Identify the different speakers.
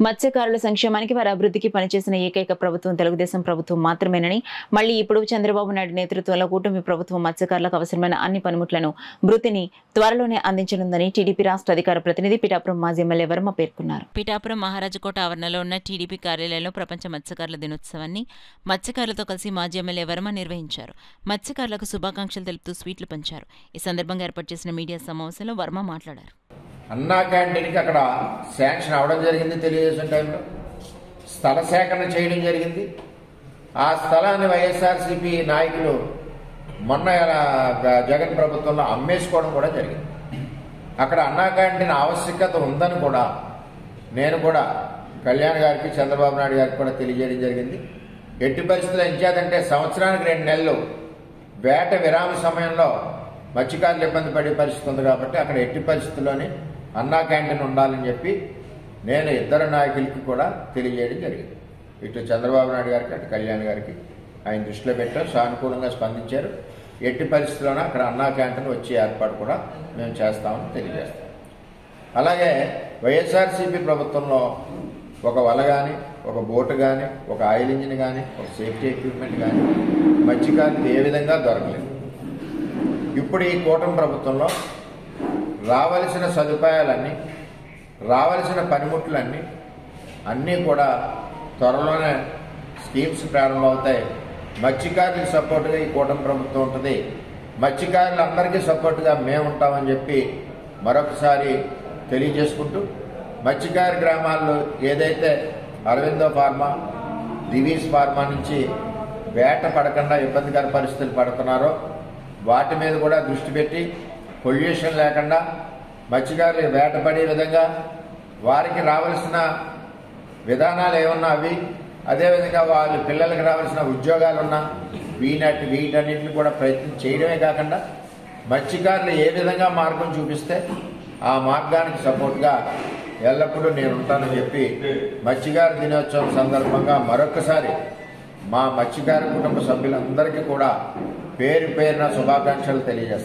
Speaker 1: మత్స్యకారుల సంక్షేమానికి వారి అభివృద్ధికి పనిచేసిన ఏకైక ప్రభుత్వం తెలుగుదేశం ప్రభుత్వం మాత్రమేనని, మళ్లీ ఇప్పుడు చంద్రబాబు నాయుడు నేతృత్వంలో కూటమి ప్రభుత్వం మత్స్యకారులకు అవసరమైన అన్ని పనిముట్లను వృత్తిని త్వరలోనే అందించనుందని టీడీపీ రాష్ట్ర అధికార ప్రతినిధి పిఠాపురం మాజీ ఎమ్మెల్యే వర్మ పేర్కొన్నారు. పిఠాపురం మహారాజకోట ఆవరణలో ఉన్న టీడీపీ కార్యాలయంలో ప్రపంచ మత్స్యకారుల దినోత్సవాన్ని మత్స్యకారులతో కలిసి మాజీ ఎమ్మెల్యే వర్మ నిర్వహించారు. మత్స్యకారులకు శుభాకాంక్షలు తెలుపుతూ స్వీట్లు పంచారు. ఈ సందర్భంగా ఏర్పాటు చేసిన మీడియా సమావేశంలో వర్మ మాట్లాడారు.
Speaker 2: అన్నా క్యాంటీన్కి అక్కడ శాంక్షన్ అవడం జరిగింది. తెలుగుదేశం టైంలో స్థల సేకరణ చేయడం జరిగింది. ఆ స్థలాన్ని వైఎస్ఆర్సీపీ నాయకులు మొన్న జగన్ ప్రభుత్వంలో అమ్మేసుకోవడం కూడా జరిగింది. అక్కడ అన్నా క్యాంటీన్ ఆవశ్యకత ఉందని కూడా నేను కూడా కళ్యాణ్ గారికి, చంద్రబాబు నాయుడు గారికి కూడా తెలియజేయడం జరిగింది. ఎట్టి పరిస్థితులు ఎంచేదంటే సంవత్సరానికి 2 నెలలు వేట విరామ సమయంలో మత్స్యకారులు ఇబ్బంది పడే పరిస్థితి ఉంది కాబట్టి అక్కడ ఎట్టి పరిస్థితుల్లోనే అన్నా క్యాంటీన్ ఉండాలని చెప్పి నేను ఇద్దరు నాయకులకి కూడా తెలియజేయడం జరిగింది. ఇటు చంద్రబాబు నాయుడు గారికి, అటు కళ్యాణ్ గారికి ఆయన దృష్టిలో పెట్టారు. సానుకూలంగా స్పందించారు. ఎట్టి పరిస్థితుల్లోనే అక్కడ అన్నా క్యాంటీన్ వచ్చే ఏర్పాటు కూడా మేము చేస్తామని తెలియజేస్తాం. అలాగే వైఎస్ఆర్సీపీ ప్రభుత్వంలో ఒక వల కానీ, ఒక బోటు కానీ, ఒక ఆయిల్ ఇంజిన్ కానీ, ఒక సేఫ్టీ ఎక్విప్మెంట్ కానీ మత్స్యకారులకు ఏ విధంగా దొరకలేదు. ఇప్పుడు ఈ కూటమి ప్రభుత్వంలో రావలసిన సదుపాయాలన్నీ, రావలసిన పనిముట్లన్నీ అన్నీ కూడా త్వరలోనే స్కీమ్స్ ప్రారంభమవుతాయి. మత్స్యకారులకు సపోర్టుగా ఈ కూటమి ప్రభుత్వం ఉంటుంది. మత్స్యకారులందరికీ సపోర్టుగా మేము ఉంటామని చెప్పి మరొకసారి తెలియజేసుకుంటూ, మత్స్యకారు గ్రామాల్లో ఏదైతే అరవిందో ఫార్మా, దివీస్ ఫార్మా నుంచి వేట పడకుండా ఇబ్బందికర పరిస్థితులు పడుతున్నారో వాటి మీద కూడా దృష్టి పెట్టి పొల్యూషన్ లేకుండా మత్స్యకారులు వేటపడే విధంగా వారికి రావాల్సిన విధానాలు ఏమన్నా అవి, అదేవిధంగా వాళ్ళ పిల్లలకు రావాల్సిన ఉద్యోగాలున్నా వీటన్నిటిని కూడా ప్రయత్నం చేయడమే కాకుండా మత్స్యకారులు ఏ విధంగా మార్గం చూపిస్తే ఆ మార్గానికి సపోర్ట్గా ఎల్లప్పుడూ నేను ఉంటానని చెప్పి మత్స్యకారు దినోత్సవం సందర్భంగా మరొకసారి మా మత్స్యకారు కుటుంబ సభ్యులందరికీ కూడా పేరు పేరున శుభాకాంక్షలు తెలియజేస్తాను.